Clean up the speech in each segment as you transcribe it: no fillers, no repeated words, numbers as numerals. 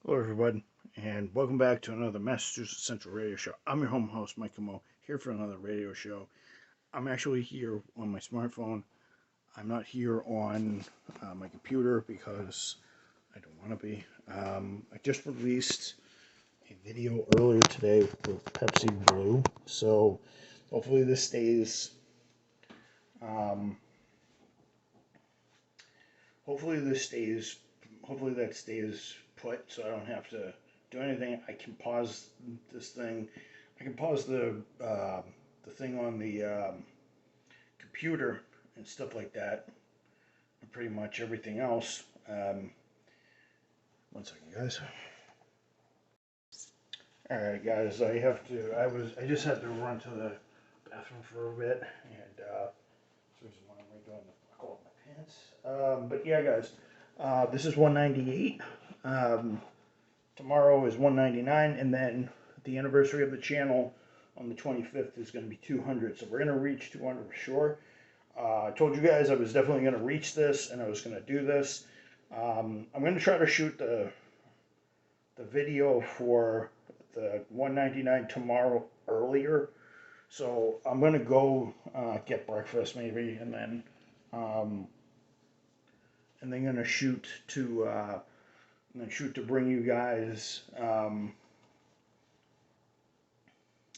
Hello, everybody, and welcome back to another Massachusetts Central Radio Show. I'm your home host, Mike Mo, here for another radio show. I'm actually here on my smartphone. I'm not here on my computer because I don't want to be. I just released a video earlier today with Pepsi Blue, so hopefully this stays. Um, hopefully this stays. Hopefully that stays put, so I don't have to do anything. I can pause this thing. I can pause the thing on the computer and stuff like that, and pretty much everything else. One second, guys. All right, guys. I just had to run to the bathroom for a bit, and that's the reason why I'm redoing the buckle of my pants. But yeah, guys. This is 198. Um, Tomorrow is 199, and then the anniversary of the channel on the 25th is going to be 200. So we're going to reach 200 for sure. I told you guys I was definitely going to reach this, and I was going to do this. I'm going to try to shoot the video for the 199 tomorrow earlier. So I'm going to go get breakfast maybe, um, and then going to shoot to bring you guys.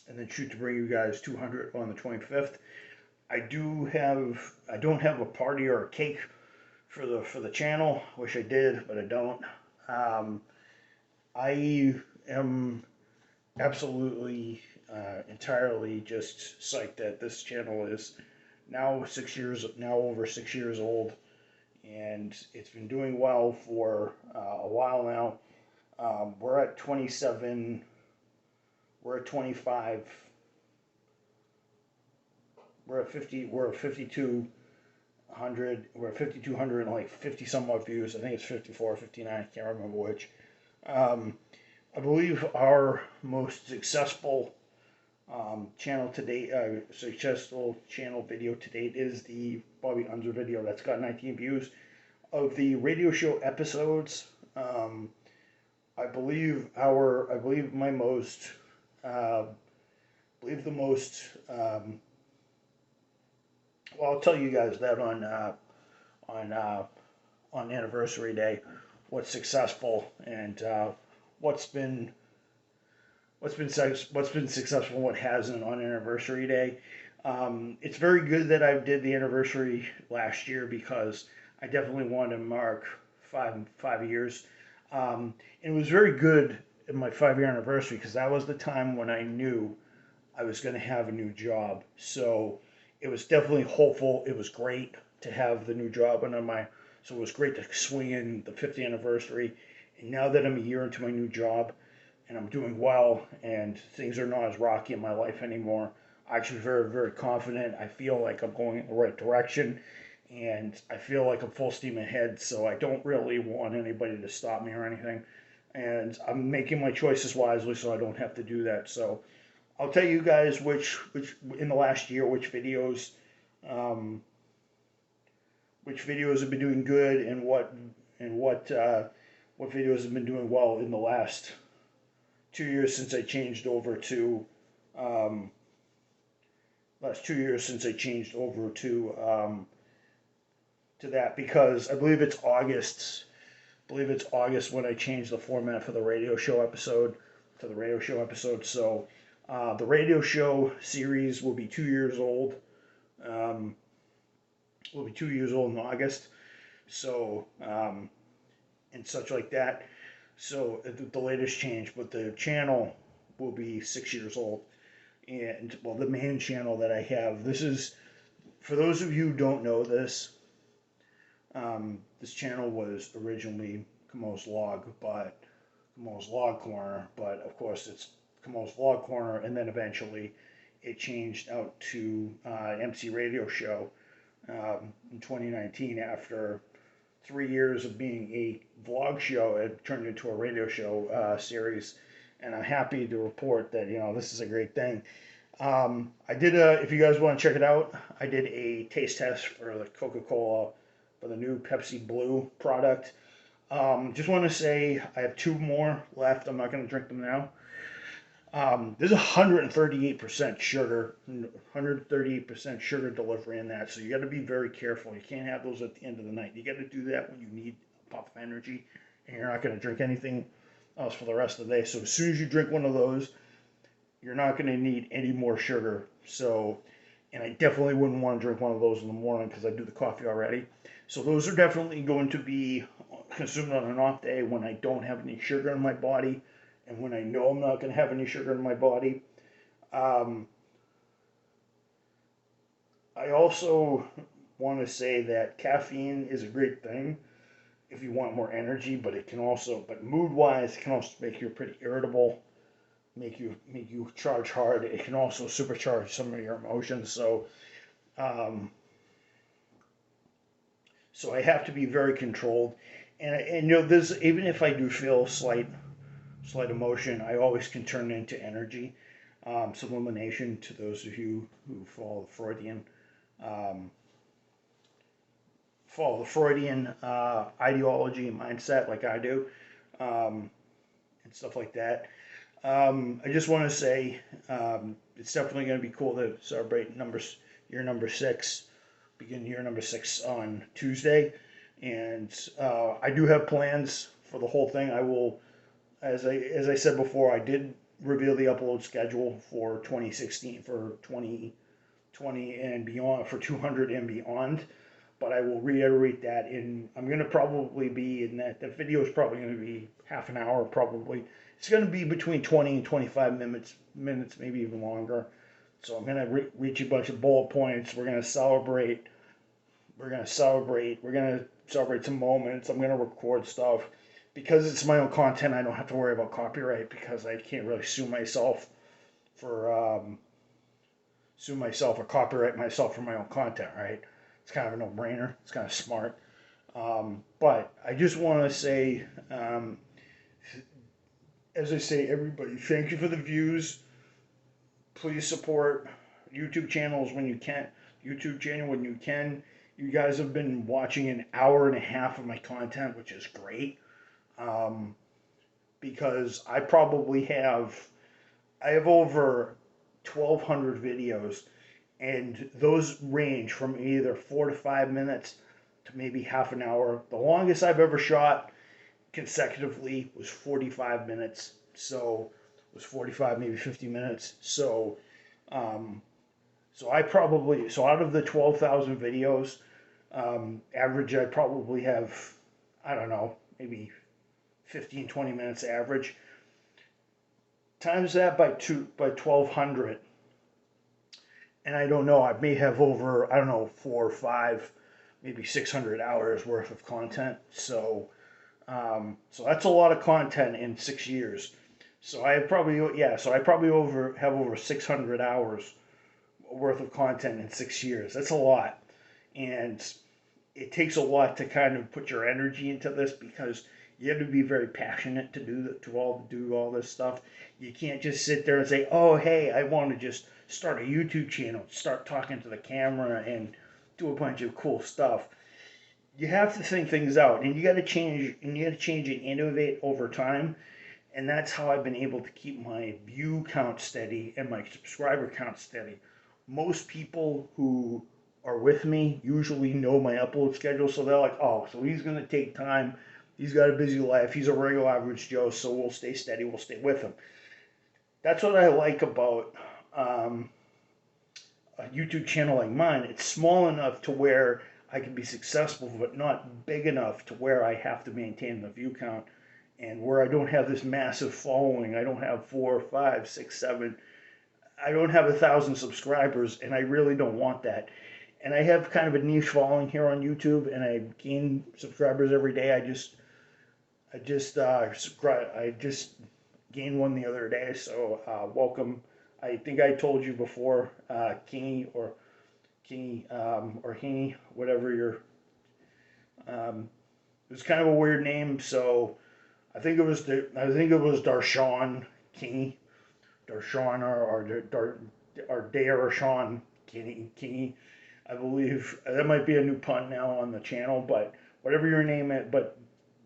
And then shoot to bring you guys 200 on the 25th. I don't have a party or a cake for the channel. Wish I did, but I don't. Um, I am absolutely entirely just psyched that this channel is now over 6 years old, and it's been doing well for a while now. We're at 27. We're at 25. We're at 50. We're at 5,200. We're at 5,200 and like 50 some odd views. I think it's 54, 59. I can't remember which. Um, I believe our most successful channel video to date is the Bobby Unser video that's got 19 views. Of the radio show episodes, I believe my most, uh, believe the most. Well, I'll tell you guys that on on anniversary day, what's successful and what's been what's been successful and what hasn't on anniversary day. It's very good that I did the anniversary last year because I definitely wanted to mark 5 years. And it was very good in my 5 year anniversary because that was the time when I knew I was going to have a new job. So it was definitely hopeful. It was great to have the new job under my. So it was great to swing in the 50th anniversary. And now that I'm a year into my new job and I'm doing well and things are not as rocky in my life anymore, I'm actually very, very confident. I feel like I'm going in the right direction and I feel like I'm full steam ahead. So I don't really want anybody to stop me or anything. And I'm making my choices wisely so I don't have to do that. So I'll tell you guys which in the last year um, which videos have been doing good and what videos have been doing well in the last 2 years since I changed over to um, last 2 years since I changed over to that because I believe it's August. I believe it's August when I changed the format for the radio show episode to the radio show episode. So the radio show series will be 2 years old. Um, will be 2 years old in August. So and such like that. So the latest change, but the channel will be 6 years old. And well, the main channel that I have. This is for those of you who don't know this. This channel was originally Kamo's Log Corner, but of course it's Kamo's Vlog Corner, and then eventually it changed out to MC Radio Show in 2019 after 3 years of being a vlog show. It turned into a radio show series, and I'm happy to report that this is a great thing. I did if you guys want to check it out, I did a taste test for the Coca-Cola for the new Pepsi Blue product. Just want to say I have two more left. I'm not going to drink them now. There's 138% sugar, 138% sugar delivery in that, so you got to be very careful. You can't have those at the end of the night. You got to do that when you need a puff of energy, and you're not going to drink anything else for the rest of the day. So as soon as you drink one of those, you're not going to need any more sugar. So, and I definitely wouldn't want to drink one of those in the morning because I do the coffee already. So those are definitely going to be consumed on an off day when I don't have any sugar in my body and when I know I'm not going to have any sugar in my body. Um, I also want to say that caffeine is a great thing if you want more energy, but it can also, but mood wise, it can also make you pretty irritable, make you charge hard. It can also supercharge some of your emotions. Um, so I have to be very controlled. And you know, there's even if I do feel slight emotion, I always can turn it into energy. Sublimation to those of you who um, follow the Freudian ideology and mindset like I do, um, and stuff like that. I just want to say it's definitely going to be cool to celebrate year number six, begin year number six on Tuesday, and I do have plans for the whole thing. I will, as I said before, I did reveal the upload schedule for 2016 for 2020 and beyond for 200 and beyond. But I will reiterate that I'm going to probably be in that. The video is probably going to be half an hour, probably. It's going to be between 20 and 25 minutes, maybe even longer. So I'm going to reach a bunch of bullet points. We're going to celebrate. We're going to celebrate. We're going to celebrate some moments. I'm going to record stuff. Because it's my own content, I don't have to worry about copyright because I can't really for sue myself or copyright myself for my own content, right? It's kind of a no-brainer. It's kind of smart. But I just want to say, as I say, everybody, thank you for the views. Please support YouTube channels when you can. YouTube channel when you can. You guys have been watching an hour and a half of my content, which is great. Because I have over 1,200 videos, and those range from either 4 to 5 minutes to maybe half an hour. The longest I've ever shot consecutively was 45 minutes. So it was 45, maybe 50 minutes. Um, so out of the 12,000 videos, average, I probably have, I don't know, maybe 15, 20 minutes average. Times that by 1,200, and I don't know, I may have over, I don't know, 4 or 5, maybe 600 hours worth of content. So that's a lot of content in 6 years. So I probably have over 600 hours worth of content in 6 years. That's a lot, and it takes a lot to kind of put your energy into this because you have to be very passionate to do all this stuff. You can't just sit there and say, "Oh, hey, I want to just start a YouTube channel, start talking to the camera, and do a bunch of cool stuff." You have to think things out, and you got to change, and innovate over time. And that's how I've been able to keep my view count steady and my subscriber count steady. Most people who are with me usually know my upload schedule, so they're like, "Oh, so he's gonna take time. He's got a busy life. He's a regular average Joe, so we'll stay steady. We'll stay with him." That's what I like about um, a YouTube channel like mine. It's small enough to where I can be successful, but not big enough to where I have to maintain the view count and where I don't have this massive following. I don't have 4, 5, 6, 7. I don't have 1,000 subscribers, and I really don't want that. And I have kind of a niche following here on YouTube, and I gain subscribers every day. I just gained one the other day, so welcome. I think I told you before, Kingy or Heaney, whatever your. It was kind of a weird name, so I think it was Darshawn Kingy, Darshawn or Darshawn Kingy. I believe that might be a new pun now on the channel, but whatever your name is, but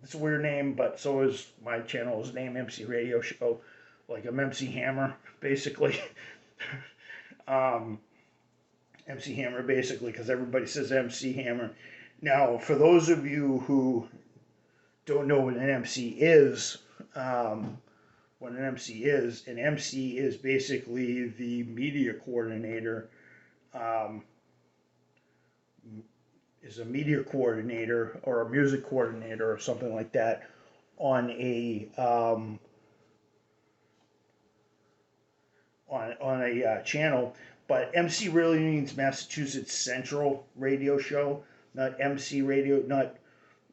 it's a weird name, but so is my channel's name, MC Radio Show. Like I'm MC Hammer, basically. um, MC Hammer, basically, because everybody says MC Hammer. Now, for those of you who don't know what an MC is, an MC is basically the media coordinator. Um, is a media coordinator or a music coordinator or something like that on a channel. But MC really means Massachusetts Central Radio Show, not MC Radio. Not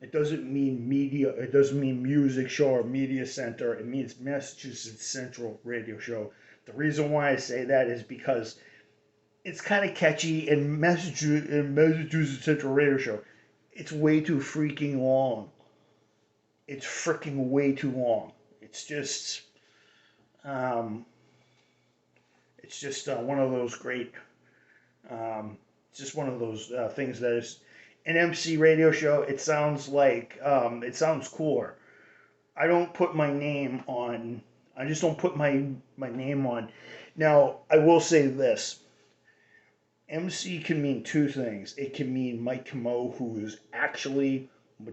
It doesn't mean media. It doesn't mean music show or media center. It means Massachusetts Central Radio Show. The reason why I say that is because it's kind of catchy, and Massachusetts Central Radio Show. It's way too freaking long. It's freaking way too long. Um, it's just one of those great. It's just one of those things that is an MC radio show. It sounds like it sounds cooler. I don't put my name on. I just don't put my name on. Now I will say this. MC can mean two things. It can mean Mike Camo, which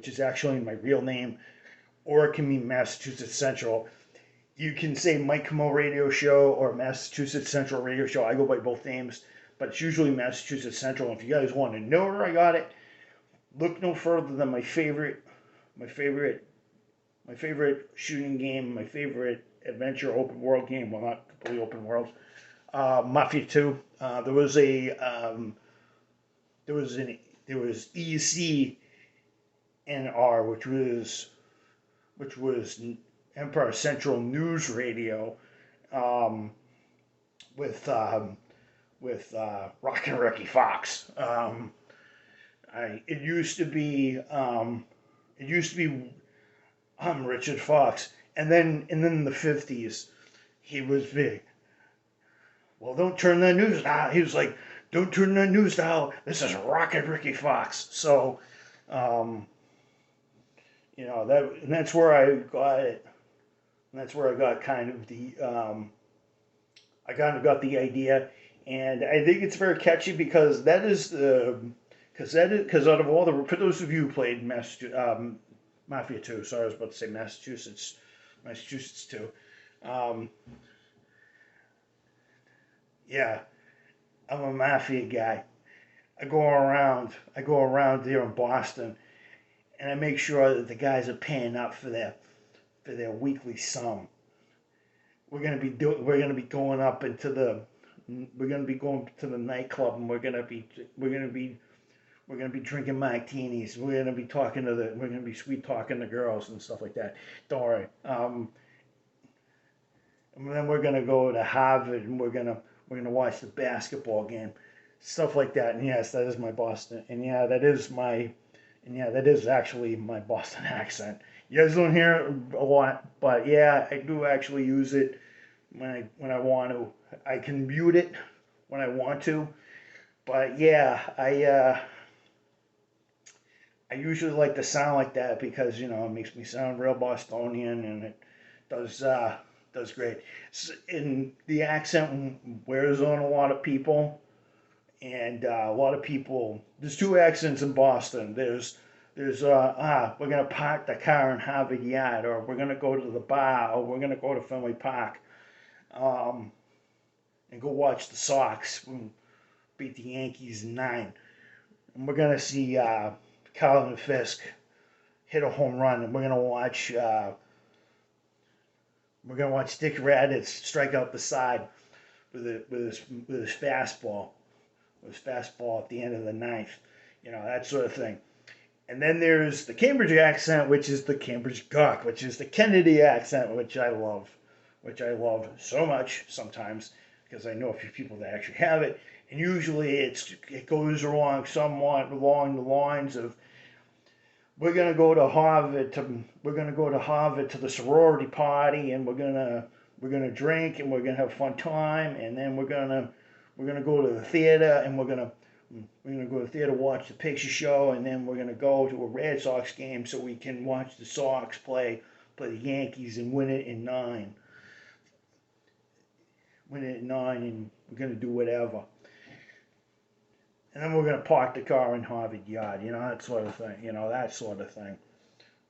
is actually my real name, or it can mean Massachusetts Central. You can say Mike Camo Radio Show or Massachusetts Central Radio Show. I go by both names, but it's usually Massachusetts Central. If you guys want to know where I got it, look no further than my favorite shooting game, my favorite adventure open world game. Well, not completely open world. Mafia 2. There was ECNR, which was Empire Central News Radio, with Rock and Ricky Fox. It used to be Richard Fox, and then in the 50s he was big. Well, don't turn the news dial. He was like, don't turn the news dial. This is Rocket Ricky Fox. So, that's where I got it. And that's where I got kind of the idea. And I think it's very catchy because because out of all for those of you who played Mafia 2, sorry, I was about to say Massachusetts 2. Yeah, I'm a mafia guy. I go around there in Boston, and I make sure that the guys are paying up for their weekly sum. We're gonna be going to the nightclub, and we're gonna be drinking martinis. We're gonna be sweet talking to girls and stuff like that. Don't worry. And then we're gonna go to Harvard, and we're gonna watch the basketball game, stuff like that. And yes, that is my Boston, and that is actually my Boston accent. You guys don't hear it a lot, but yeah, I do actually use it when I want to. I can mute it when I want to, but yeah, I usually like to sound like that because it makes me sound real Bostonian, and it does great. And the accent wears on a lot of people, and a lot of people. There's two accents in Boston. There's we're gonna park the car in Harvard Yard, or we're gonna go to the bar, or we're gonna go to Fenway Park, and go watch the Sox beat the Yankees 9, and we're gonna see Carlton Fisk hit a home run, and we're gonna watch Dick Raditz strike out the side with his fastball, at the end of the ninth, that sort of thing. And then there's the Cambridge accent, which is the Cambridge Gawk, which is the Kennedy accent, which I love so much sometimes because I know a few people that actually have it. And usually it goes along somewhat along the lines of, we're gonna go to Harvard to the sorority party, and we're gonna drink, and we're gonna have a fun time, and then we're gonna go to the theater, and we're We're gonna go to the theater, watch the picture show, and then we're gonna go to a Red Sox game so we can watch the Sox play the Yankees and win it in 9. Win it in 9, and we're gonna do whatever. And then we're gonna park the car in Harvard Yard, that sort of thing, that sort of thing,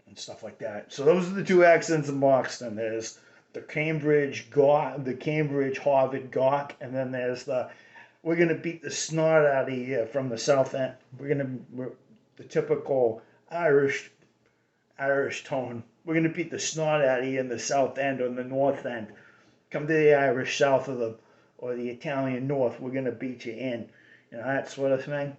and stuff like that. So those are the two accents in Boston. There's the Cambridge Harvard Gawk, and then there's we're gonna beat the snot out of you from the South End. We're the typical Irish tone. We're gonna beat the snot out of you in the South End or in the North End. Come to the Irish South or the Italian North. We're gonna beat you in. That sort of thing.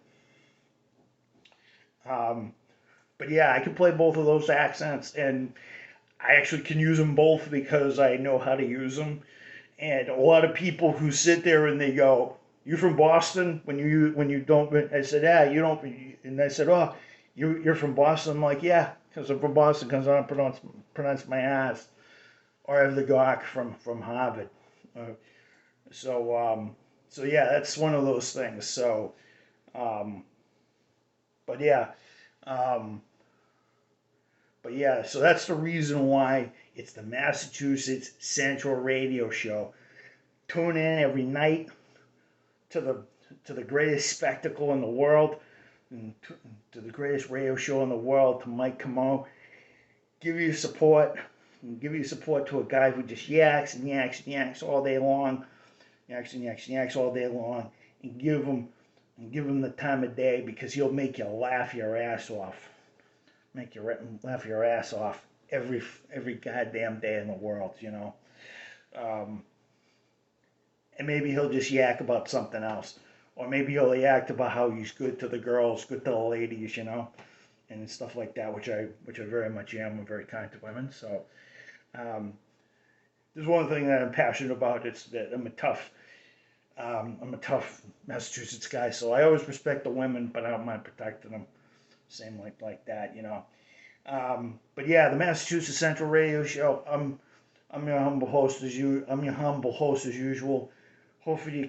But yeah, I can play both of those accents, and I actually can use them both because I know how to use them. And a lot of people who sit there and they go, "You from Boston?" When you don't, I said, "Yeah, you don't." And I said, "Oh, you're from Boston?" I'm like, "Yeah, because I'm from Boston. Because I don't pronounce my ass." Or I have the gawk from Harvard. So yeah, that's one of those things. So, um, but yeah, um, so that's the reason why it's the Massachusetts Central Radio Show. Tune in every night to the greatest spectacle in the world, and to the greatest radio show in the world, to Mike Camo. Give you support to a guy who just yaks and yaks and yaks all day long. Yaks and yaks and yaks all day long, and give him the time of day, because he'll make you laugh your ass off. Make you laugh your ass off every goddamn day in the world, And maybe he'll just yak about something else, or maybe he'll yak about how he's good to the girls, good to the ladies, and stuff like that, which I very much am. I'm very kind to women, so. There's one thing that I'm passionate about. It's that I'm a tough Massachusetts guy, so I always respect the women, but I don't mind protecting them. Same like that, But yeah, the Massachusetts Central Radio Show. I'm your humble host as usual. Hopefully you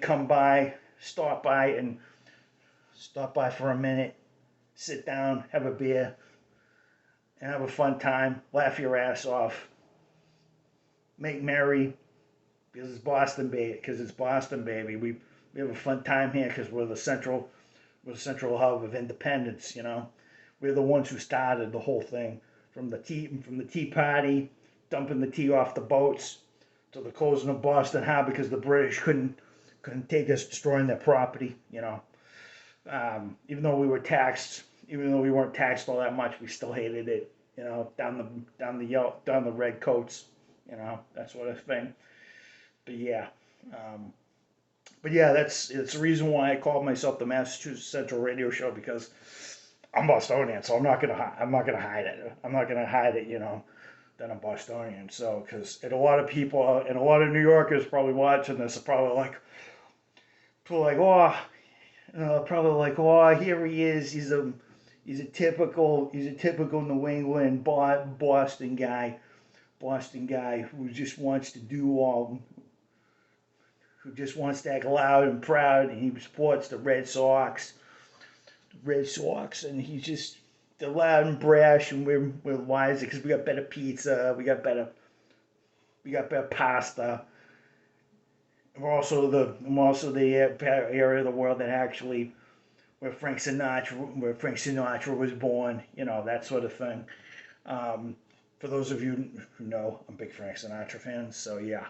stop by for a minute, sit down, have a beer, and have a fun time. Laugh your ass off. Make merry, because it's Boston, baby. We have a fun time here because we're the central hub of independence. We're the ones who started the whole thing, from the tea party, dumping the tea off the boats, to the closing of Boston Harbor because the British couldn't take us, destroying their property. Even though we weren't taxed all that much, we still hated it. Down the red coats. That sort of thing. But yeah, it's the reason why I called myself the Massachusetts Central Radio Show, because I'm Bostonian, so I'm not gonna hide it. That I'm Bostonian. So, because a lot of people and a lot of New Yorkers probably watching this are probably like, oh, here he is. He's a typical New England Boston guy. Who just wants to act loud and proud, and he supports the Red Sox, and he's just, they're loud and brash, and we're wiser because we got better pizza, we got better pasta. We're also the area of the world that actually where Frank Sinatra was born, that sort of thing. For those of you who know, I'm a big Frank Sinatra fan, so yeah.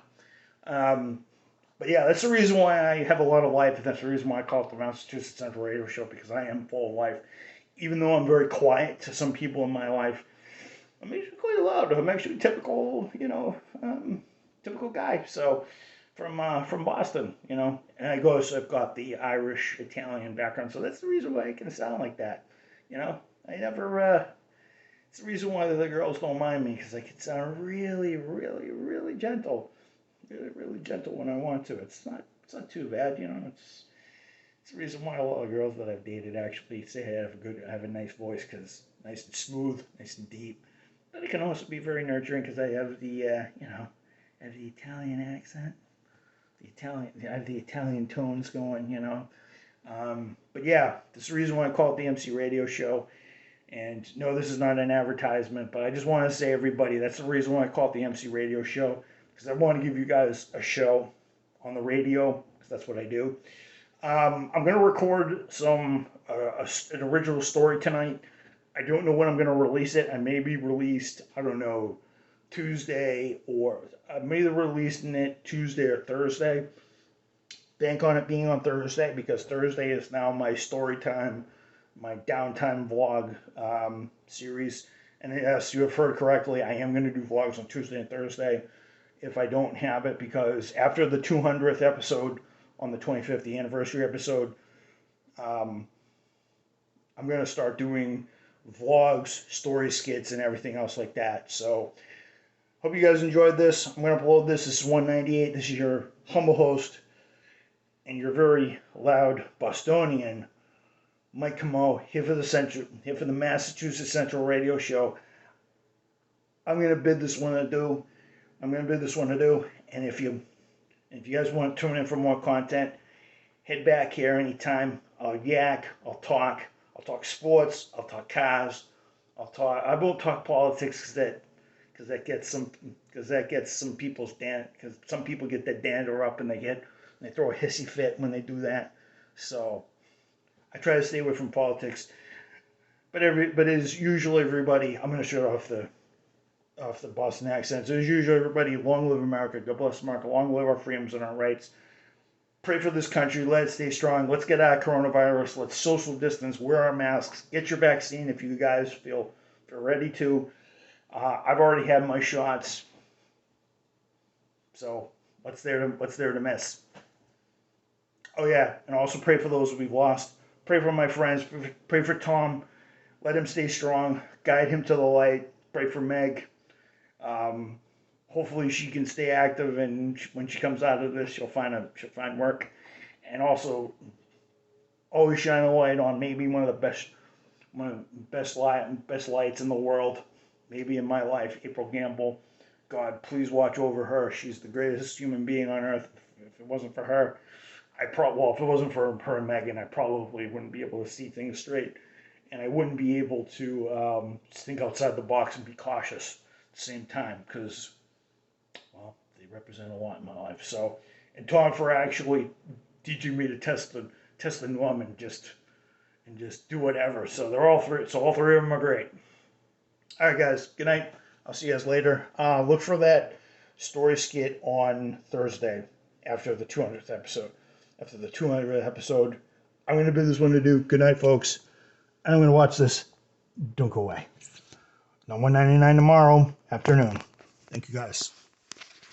But yeah, that's the reason why I have a lot of life, and that's the reason why I call it the Massachusetts Central Radio Show, because I am full of life. Even though I'm very quiet to some people in my life, I'm actually quite loud. I'm actually typical, typical guy. So from Boston, and I've got the Irish Italian background, so that's the reason why I can sound like that. I never. It's the reason why the girls don't mind me, because I can sound really, really, really gentle. Really, really gentle when I want to. It's not too bad, It's the reason why a lot of girls that I've dated actually say I have a nice voice, because nice and smooth, nice and deep. But it can also be very nurturing because I have the Italian accent. I have the Italian tones going, But yeah, this is the reason why I call it the MC Radio Show. And no, this is not an advertisement, but I just want to say, everybody, that's the reason why I call it the MC Radio Show, because I want to give you guys a show on the radio, because that's what I do. I'm going to record an original story tonight. I don't know when I'm going to release it. I may be released, I don't know, Tuesday, or I may be releasing it Tuesday or Thursday. Bank on it being on Thursday, because Thursday is now my story time, my downtime vlog series. And yes, you have heard correctly, I am going to do vlogs on Tuesday and Thursday if I don't have it, because after the 200th episode, on the 25th anniversary episode, I'm going to start doing vlogs, story skits, and everything else like that. So, hope you guys enjoyed this. I'm going to upload this. This is 198. This is your humble host and your very loud Bostonian, Mike Camo, here for the Massachusetts Central Radio Show. I'm going to bid this one adieu. And if you guys want to tune in for more content, head back here anytime. I'll yak, I'll talk sports, I'll talk cars, I won't talk politics, because that gets some people's because some people get their dander up, and they throw a hissy fit when they do that. So I try to stay away from politics. But as usual, everybody, I'm going to shut off the Boston accent. So as usual, everybody, long live America, God bless America, long live our freedoms and our rights. Pray for this country, let it stay strong, let's get out of coronavirus, let's social distance, wear our masks, get your vaccine if you guys feel ready to. I've already had my shots, so what's there to miss? Oh yeah, and also pray for those we've lost. Pray for my friends, pray for Tom, let him stay strong, guide him to the light. Pray for Meg. Hopefully she can stay active, and when she comes out of this, she'll find work. And also, always shine a light on maybe one of the best lights in the world, maybe in my life, April Gamble. God, please watch over her. She's the greatest human being on earth. If it wasn't for her, if it wasn't for her and Megan, I probably wouldn't be able to see things straight, and I wouldn't be able to think outside the box and be cautious at the same time, because, well, they represent a lot in my life. So, and Tom for actually teaching me to test the norm and just do whatever. So all three of them are great. All right, guys. Good night. I'll see you guys later. Look for that story skit on Thursday after the 200th episode. After the 200th episode, I'm going to bid this one to do. Good night, folks. I'm going to watch this. Don't go away. Now 199 tomorrow afternoon. Thank you, guys.